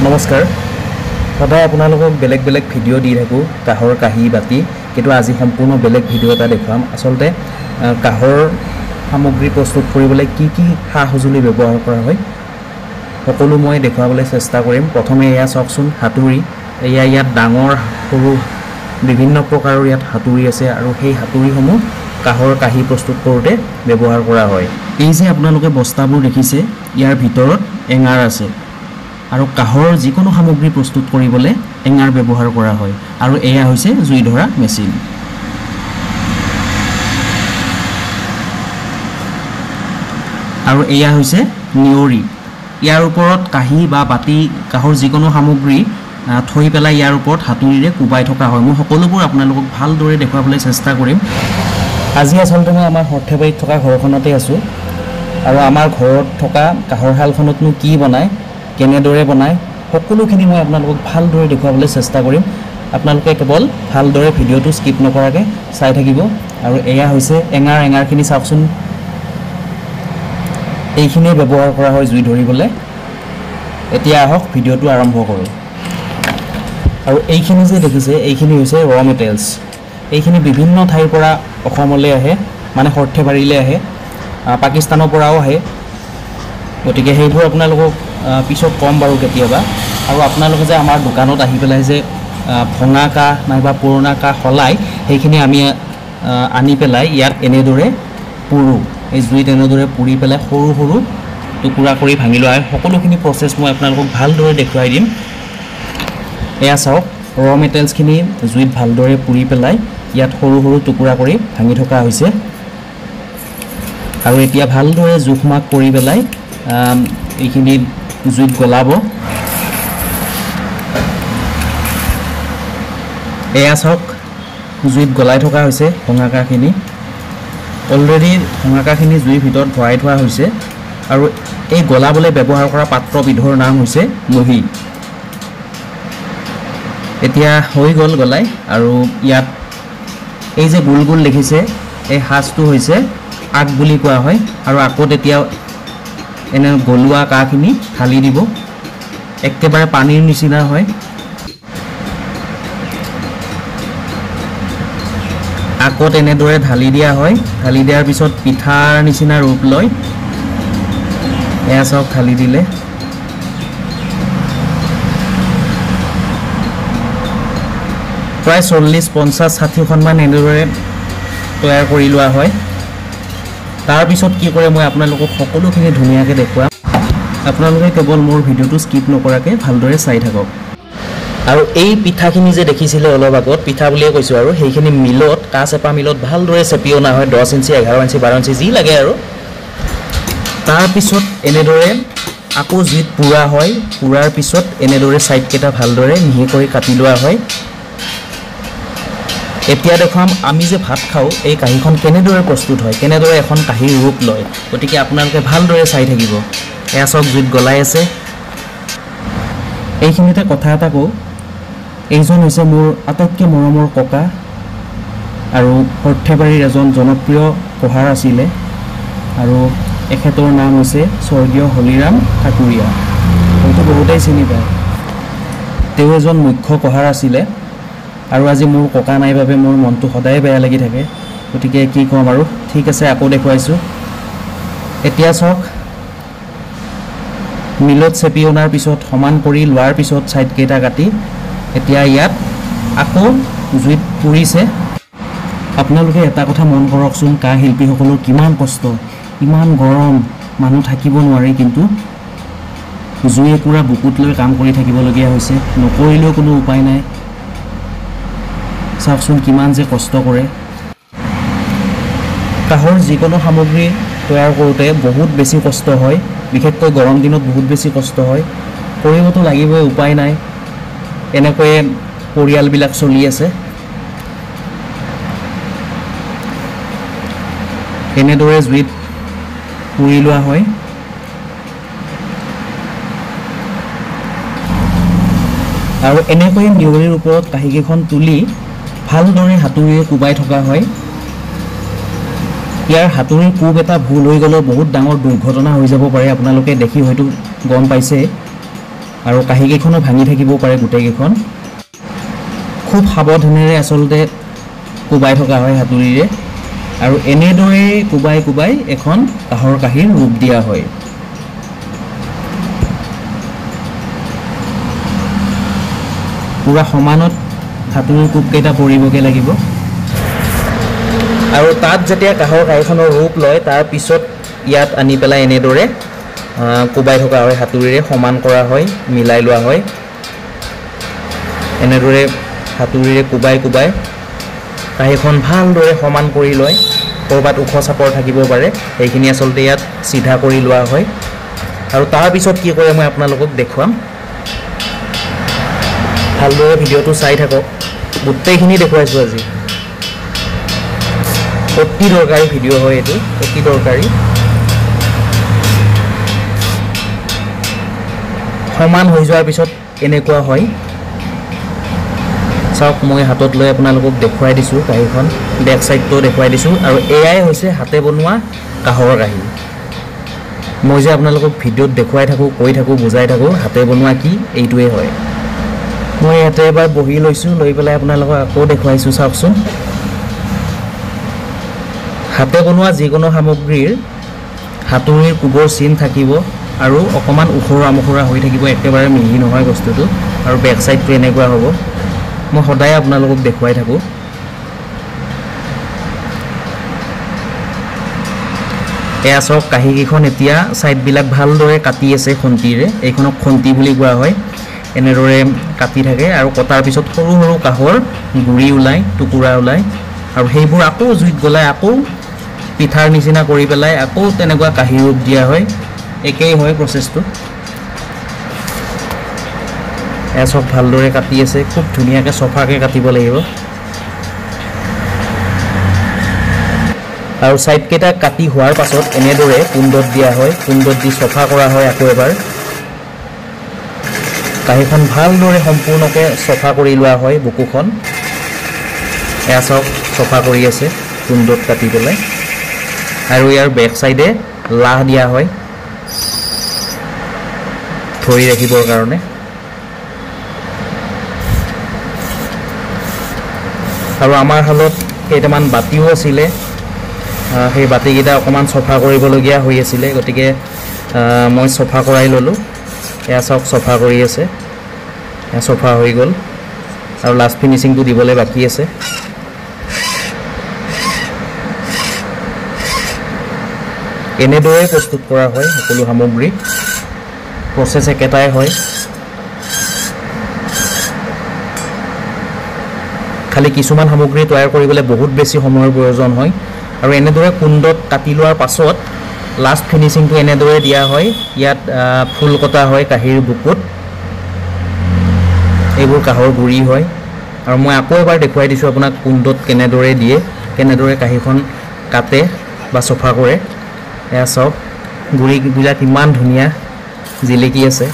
নমস্কাৰ সদায় আপোনালোকক বেলেগ বেলেগ ভিডিঅ' দি থাকোঁ কাঁহৰ কাঁহী বাতি কিন্তু আজি সম্পূৰ্ণ বেলেগ ভিডিঅ' এটা দেখুৱাম আচলতে কাঁহৰ সামগ্ৰী প্ৰস্তুত কৰিবলৈ কি কি সা সঁজুলি ব্যৱহাৰ কৰা হয় সকলো মই দেখুৱাবলৈ চেষ্টা কৰিম প্ৰথমে এয়া চাওকচোন হাতুৰি এয়া ইয়াত ডাঙৰ সৰু বিভিন্ন প্ৰকাৰৰ ইয়াত হাতুৰি আছে আৰু সেই হাতুৰিসমূহ কাঁহৰ কাঁহী প্ৰস্তুত কৰোঁতে ব্যৱহাৰ কৰা হয় এই যে আপোনালোকে বস্তাবোৰ দেখিছে ইয়াৰ ভিতৰত এঙাৰ আছে আৰু কাঁহৰ যিকোনো সামগ্ৰী প্ৰস্তুত কৰিবলৈ এঙাৰ ব্যৱহাৰ কৰা হয় আৰু এয়া হৈছে জুই ধৰা মেচিন আৰু এয়া হৈছে নিয়ৰি ইয়াৰ ওপৰত কাঁহী বা বাতি কাঁহৰ যিকোনো সামগ্ৰী থৈ পেলাই ইয়াৰ ওপৰত হাতুৰিৰে কোবাই থকা হয় মই সকলোবোৰ আপোনালোকক ভালদৰে দেখুৱাবলৈ চেষ্টা কৰিম আজি আচলতে মই আমাৰ সৰ্থেবাৰীত থকা ঘৰখনতে আছোঁ আৰু আমাৰ ঘৰত থকা কাঁহৰ শালখনতনো কি বনায় কেনেদৰে বনায় সকলোখিনি মই আপোনালোকক ভালদৰে দেখুৱাবলৈ চেষ্টা কৰিম আপোনালোকে কেৱল ভালদৰে ভিডিঅ'টো স্কিপ নকৰাকৈ চাই থাকিব আৰু এয়া হৈছে এঙাৰখিনি চাওকচোন এইখিনিয়ে ব্যৱহাৰ কৰা হয় জুই ধৰিবলৈ এতিয়া আহক ভিডিঅ'টো আৰম্ভ কৰোঁ আৰু এইখিনি যে দেখিছে এইখিনি হৈছে ৰ মেটেৰিয়েলছ এইখিনি বিভিন্ন ঠাইৰ পৰা অসমলৈ আহে মানে সৰ্থেবাৰীলৈ আহে পাকিস্তানৰ পৰাও আহে গতিকে সেইবোৰ আপোনালোকক পিছত কম বাৰু কেতিয়াবা আৰু আপোনালোকে যে আমাৰ দোকানত আহি পেলাই যে ভঙা কাঁহ নাইবা পুৰণা কাঁহ সলাই সেইখিনি আমি আনি পেলাই ইয়াত এনেদৰে পুৰোঁ এই জুইত এনেদৰে পুৰি পেলাই সৰু সৰু টুকুৰা কৰি ভাঙি লোৱা হয় সকলোখিনি প্ৰচেছ মই আপোনালোকক ভালদৰে দেখুৱাই দিম এয়া চাওক ৰ মেটেৰিয়েলছখিনি জুইত ভালদৰে পুৰি পেলাই ইয়াত সৰু সৰু টুকুৰা কৰি ভাঙি থকা হৈছে আৰু এতিয়া ভালদৰে জোখমাখ কৰি পেলাই এইখিনি জুইত গলাব এয়া চাওক জুইত গলাই থকা হৈছে ভঙা কাঁহখিনি অলৰেডি ভঙা কাঁহখিনি জুইৰ ভিতৰত ভৰাই থোৱা হৈছে আৰু এই গলাবলৈ ব্যৱহাৰ কৰা পাত্ৰবিধৰ নাম হৈছে মহি এতিয়া হৈ গ'ল গলাই আৰু ইয়াত এই যে গোল গোল দেখিছে এই সাজটো হৈছে আগ বুলি কোৱা হয় আৰু আকৌ তেতিয়া এনে গলোৱা কাঁহখিনি ঢালি দিব একেবাৰে পানীৰ নিচিনা হয় আকৌ তেনেদৰে ঢালি দিয়া হয় ঢালি দিয়াৰ পিছত পিঠাৰ নিচিনা ৰূপ লয় এয়া চাওক ঢালি দিলে প্ৰায় 40-50-60খনমান এনেদৰে তৈয়াৰ কৰি লোৱা হয় তাৰপিছত কি কৰে মই আপোনালোকক সকলোখিনি ধুনীয়াকৈ দেখুৱাম আপোনালোকে কেৱল মোৰ ভিডিঅ'টো স্কিপ নকৰাকৈ ভালদৰে চাই থাকক আৰু এই পিঠাখিনি যে দেখিছিলে অলপ আগত পিঠা বুলিয়ে কৈছোঁ আৰু সেইখিনি মিলত কাঁহ চেপা মিলত ভালদৰে চেপি অনা হয় 10 ইঞ্চি 11 ইঞ্চি 12 ইঞ্চি যি লাগে আৰু তাৰপিছত এনেদৰে আকৌ জুইত পুৰা হয় পুৰাৰ পিছত এনেদৰে ছাইডকেইটা ভালদৰে মিহি কৰি কাটি লোৱা হয় এতিয়া দেখুৱাম আমি যে ভাত খাওঁ এই কাঁহীখন কেনেদৰে প্ৰস্তুত হয় কেনেদৰে এখন কাঁহীৰ ৰূপ লয় গতিকে আপোনালোকে ভালদৰে চাই থাকিব এয়া চাওক জুইত গলাই আছে এইখিনিতে কথা এটা কওঁ এইজন হৈছে মোৰ আটাইতকৈ মৰমৰ ককা আৰু সৰ্থেবাৰীৰ এজন জনপ্ৰিয় কহাৰ আছিলে আৰু এখেতৰ নাম হৈছে স্বৰ্গীয় হলিৰাম ঠাকুৰীয়া হয়তো বহুতেই চিনি পায় তেওঁ এজন মুখ্য কহাৰ আছিলে আৰু আজি মোৰ ককা নাই বাবে মোৰ মনটো সদায় বেয়া লাগি থাকে গতিকে কি ক'ম আৰু ঠিক আছে আকৌ দেখুৱাইছোঁ এতিয়া চাওক মিলত চেপি অনাৰ পিছত সমান কৰি লোৱাৰ পিছত ছাইডকেইটা কাটি এতিয়া ইয়াত আকৌ জুইত পুৰিছে আপোনালোকে এটা কথা মন কৰকচোন কাঁহ শিল্পীসকলৰ কিমান কষ্ট ইমান গৰম মানুহ থাকিব নোৱাৰি কিন্তু জুই একুৰা বুকুত লৈ কাম কৰি থাকিবলগীয়া হৈছে নকৰিলেও কোনো উপায় নাই চাওকচোন কিমান যে কষ্ট কৰে কাঁহৰ যিকোনো সামগ্ৰী তৈয়াৰ কৰোঁতে বহুত বেছি কষ্ট হয় বিশেষকৈ গৰম দিনত বহুত বেছি কষ্ট হয় কৰিবতো লাগিবই উপায় নাই এনেকৈয়ে পৰিয়ালবিলাক চলি আছে এনেদৰে জুইত পুৰি লোৱা হয় আৰু এনেকৈ নিয়ৰিৰ ওপৰত কাঁহীকেইখন তুলি ভালদৰে হাতুৰিৰে কোবাই থকা হয় ইয়াৰ হাতুৰিৰ কোব এটা ভুল হৈ গ'লেও বহুত ডাঙৰ দুৰ্ঘটনা হৈ যাব পাৰে আপোনালোকে দেখি হয়তো গম পাইছে আৰু কাঁহীকেইখনো ভাঙি থাকিব পাৰে গোটেইকেইখন খুব সাৱধানেৰে আচলতে কোবাই থকা হয় হাতুৰিৰে আৰু এনেদৰে কোবাই কোবাই এখন কাঁহৰ কাঁহীৰ ৰূপ দিয়া হয় পুৰা সমানত হাতুৰিৰ কোবকেইটা পৰিবগে লাগিব আৰু তাত যেতিয়া কাঁহৰ কাঁহীখনৰ ৰূপ লয় তাৰ পিছত ইয়াত আনি পেলাই এনেদৰে কোবাই থকা হয় হাতুৰিৰে সমান কৰা হয় মিলাই লোৱা হয় এনেদৰে হাতুৰিৰে কোবাই কোবাই কাঁহীখন ভালদৰে সমান কৰি লয় কৰবাত ওখ চাপৰ থাকিব পাৰে সেইখিনি আচলতে ইয়াত সিধা কৰি লোৱা হয় আৰু তাৰ পিছত কি কৰে মই আপোনালোকক দেখুৱাম ভালদৰে ভিডিঅ'টো চাই থাকক গোটেইখিনি দেখুৱাইছোঁ আজি অতি দৰকাৰী ভিডিঅ' হয় এইটো অতি দৰকাৰী সমান হৈ যোৱাৰ পিছত এনেকুৱা হয় চাওক মই হাতত লৈ আপোনালোকক দেখুৱাই দিছোঁ কাঁহীখন বেক সাইডটো দেখুৱাই দিছোঁ আৰু এয়াই হৈছে হাতে বনোৱা কাঁহৰ কাঁহী মই যে আপোনালোকক ভিডিঅ'ত দেখুৱাই থাকোঁ কৈ থাকোঁ বুজাই থাকোঁ হাতে বনোৱা কি এইটোৱে হয় মই ইয়াতে এবাৰ বহি লৈছোঁ লৈ পেলাই আপোনালোকক আকৌ দেখুৱাইছোঁ চাওকচোন হাতে বনোৱা যিকোনো সামগ্ৰীৰ হাতুৰিৰ কোবৰ চিন থাকিব আৰু অকমান উখৰা মুখৰা হৈ থাকিব একেবাৰে মিহি নহয় বস্তুটো আৰু বেক সাইডটো এনেকুৱা হ'ব মই সদায় আপোনালোকক দেখুৱাই থাকোঁ এয়া চাওক কাঁহীকেইখন এতিয়া ছাইডবিলাক ভালদৰে কাটি আছে খন্তিৰে এইখনক খন্তি বুলি কোৱা হয় এনেদৰে কাটি থাকে আৰু কটাৰ পিছত সৰু সৰু কাঁহৰ গুৰি ওলায় টুকুৰা ওলায় আৰু সেইবোৰ আকৌ জুইত গলাই আকৌ পিঠাৰ নিচিনা কৰি পেলাই আকৌ তেনেকুৱা কাঁহী ৰূপ দিয়া হয় একেই হয় প্ৰচেছটো এয়া চব ভালদৰে কাটি আছে খুব ধুনীয়াকৈ চফাকৈ কাটিব লাগিব আৰু সাইডকেইটা কাটি হোৱাৰ পাছত এনেদৰে কুণ্ডত দিয়া হয় কুণ্ডত দি চফা কৰা হয় আকৌ এবাৰ কাঁহীখন ভালদৰে সম্পূৰ্ণকৈ চফা কৰি লোৱা হয় বুকুখন এয়া চব চফা কৰি আছে কুণ্ডত কাটি পেলাই আৰু ইয়াৰ বেক সাইডে লাহ দিয়া হয় ধৰি ৰাখিবৰ কাৰণে আৰু আমাৰ হালত কেইটামান বাতিও আছিলে সেই বাতিকেইটা অকণমান চফা কৰিবলগীয়া হৈ আছিলে গতিকে মই চফা কৰাই ল'লোঁ এয়া চাওক চফা কৰি আছে এয়া চফা হৈ গ'ল আৰু লাষ্ট ফিনিচিংটো দিবলৈ বাকী আছে এনেদৰে প্ৰস্তুত কৰা হয় সকলো সামগ্ৰী প্ৰচেছ একেটাই হয় খালি কিছুমান সামগ্ৰী তৈয়াৰ কৰিবলৈ বহুত বেছি সময়ৰ প্ৰয়োজন হয় আৰু এনেদৰে কুণ্ডত কাটি লোৱাৰ পাছত লাষ্ট ফিনিচিংটো এনেদৰে দিয়া হয় ইয়াত ফুল কটা হয় কাঁহীৰ বুকুত এইবোৰ কাঁহৰ গুৰি হয় আৰু মই আকৌ এবাৰ দেখুৱাই দিছোঁ আপোনাক কুণ্ডত কেনেদৰে দিয়ে কেনেদৰে কাঁহীখন কাটে বা চফা কৰে এয়া চাওক গুৰিবিলাক ইমান ধুনীয়া জিলিকি আছে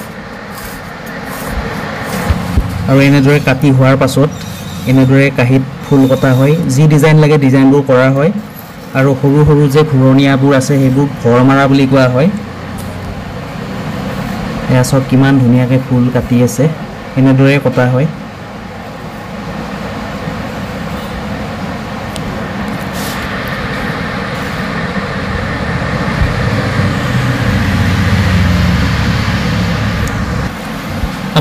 আৰু এনেদৰে কাটি হোৱাৰ পাছত এনেদৰে কাঁহীত ফুল কটা হয় যি ডিজাইন লাগে ডিজাইনবোৰ কৰা হয় আৰু সৰু সৰু যে ঘূৰণীয়াবোৰ আছে সেইবোৰ ঘৰ মাৰা বুলি কোৱা হয় এয়া চব কিমান ধুনীয়াকৈ ফুল কাটি আছে এনেদৰে কটা হয়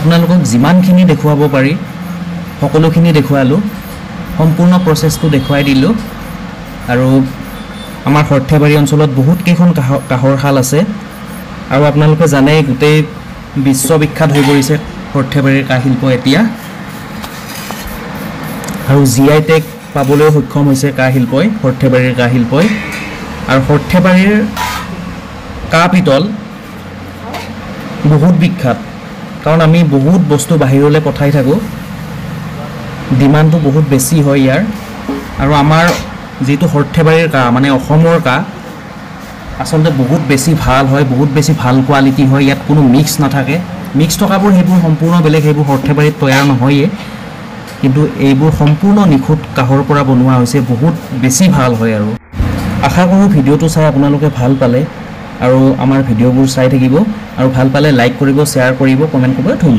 আপোনালোকক যিমানখিনি দেখুৱাব পাৰি সকলোখিনি দেখুৱালোঁ সম্পূৰ্ণ প্ৰচেছটো দেখুৱাই দিলোঁ আৰু আমাৰ সৰ্থেবাৰী অঞ্চলত বহুত কেইখন কাঁহৰ শাল আছে আৰু আপোনালোকে জানে গোটেই বিশ্ববিখ্যাত হৈ পৰিছে সৰ্থেবাৰীৰ কাঁহ শিল্প এতিয়া আৰু GI টেগ পাবলৈ সক্ষম হৈছে কাঁহ শিল্পই সৰ্থেবাৰীৰ কাঁহ শিল্পই আৰু সৰ্থেবাৰীৰ কাঁহ পিতল বহুত বিখ্যাত কাৰণ আমি বহুত বস্তু বাহিৰলৈ পঠাই থাকোঁ ডিমাণ্ডটো বহুত বেছি হয় ইয়াৰ আৰু আমাৰ যেটো সৰ্থেবাৰীৰ কাঁহ মানে অসমৰ কাঁহ আসলতে বহুত বেছি ভাল হয় বহুত বেছি ভাল কোৱালিটি হয় ইয়াত কোনো মিক্স নাথাকে মিক্স থকাবোৰ সেইবোৰ সম্পূৰ্ণ বেলেগ সেইবোৰ সৰ্থেবাৰীত তৈয়াৰ নহয়ে কিন্তু এইবোৰ সম্পূৰ্ণ নিখুঁত কাঁহৰ পৰা বনোৱা হৈছে বহুত বেছি ভাল হয় আৰু আশা কৰোঁ ভিডিঅ'টো চাই আপোনালোকে ভাল পালে আৰু আমাৰ ভিডিঅ'বোৰ চাই থাকিব আৰু ভাল পালে লাইক কৰিব শ্বেয়াৰ কৰিব কমেণ্ট কৰিব ধন্যবাদ